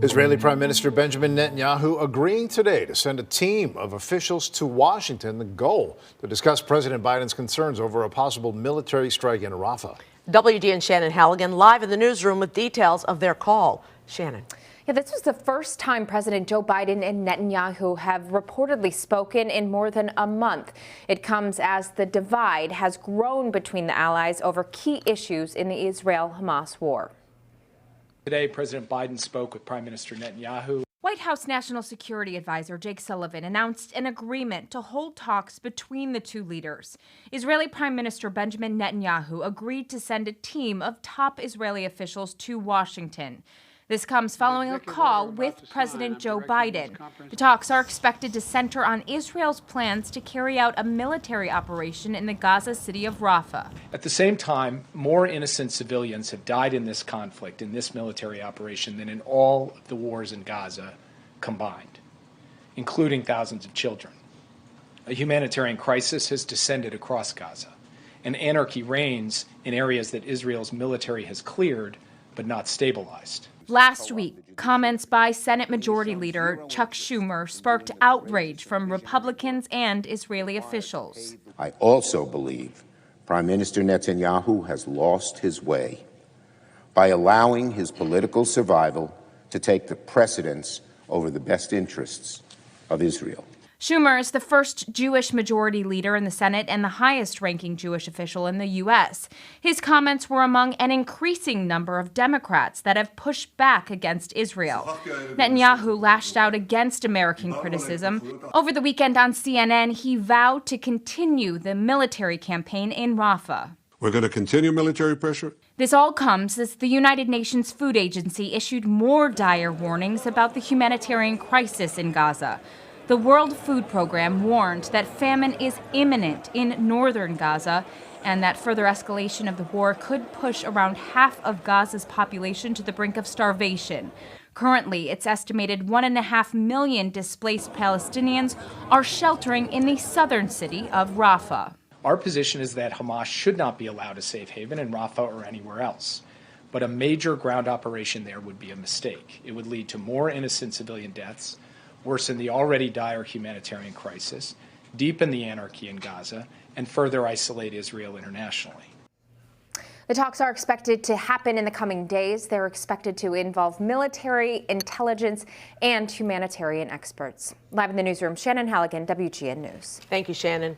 Israeli Prime Minister Benjamin Netanyahu agreeing today to send a team of officials to Washington, the goal to discuss President Biden's concerns over a possible military strike in Rafah. WGN Shannon Halligan live in the newsroom with details of their call. Shannon. Yeah, this was the first time President Joe Biden and Netanyahu have reportedly spoken in more than a month. It comes as the divide has grown between the allies over key issues in the Israel-Hamas war. Today, President Biden spoke with Prime Minister Netanyahu. White House National Security Advisor Jake Sullivan announced an agreement to hold talks between the two leaders. Israeli Prime Minister Benjamin Netanyahu agreed to send a team of top Israeli officials to Washington. This comes following a call with President Joe Biden. The talks are expected to center on Israel's plans to carry out a military operation in the Gaza city of Rafah. At the same time, more innocent civilians have died in this conflict, in this military operation, than in all of the wars in Gaza combined, including thousands of children. A humanitarian crisis has descended across Gaza, and anarchy reigns in areas that Israel's military has cleared but not stabilized. Last week, comments by Senate Majority Leader Chuck Schumer sparked outrage from Republicans and Israeli officials. I also believe Prime Minister Netanyahu has lost his way by allowing his political survival to take the precedence over the best interests of Israel. Schumer is the first Jewish majority leader in the Senate and the highest-ranking Jewish official in the U.S. His comments were among an increasing number of Democrats that have pushed back against Israel. Netanyahu lashed out against American criticism. Over the weekend on CNN, he vowed to continue the military campaign in Rafah. We're going to continue military pressure. This all comes as the United Nations Food Agency issued more dire warnings about the humanitarian crisis in Gaza. The World Food Program warned that famine is imminent in northern Gaza and that further escalation of the war could push around half of Gaza's population to the brink of starvation. Currently, it's estimated 1.5 million displaced Palestinians are sheltering in the southern city of Rafah. Our position is that Hamas should not be allowed a safe haven in Rafah or anywhere else. But a major ground operation there would be a mistake. It would lead to more innocent civilian deaths, worsen the already dire humanitarian crisis, deepen the anarchy in Gaza, and further isolate Israel internationally. The talks are expected to happen in the coming days. They're expected to involve military, intelligence, and humanitarian experts. Live in the newsroom, Shannon Halligan, WGN News. Thank you, Shannon.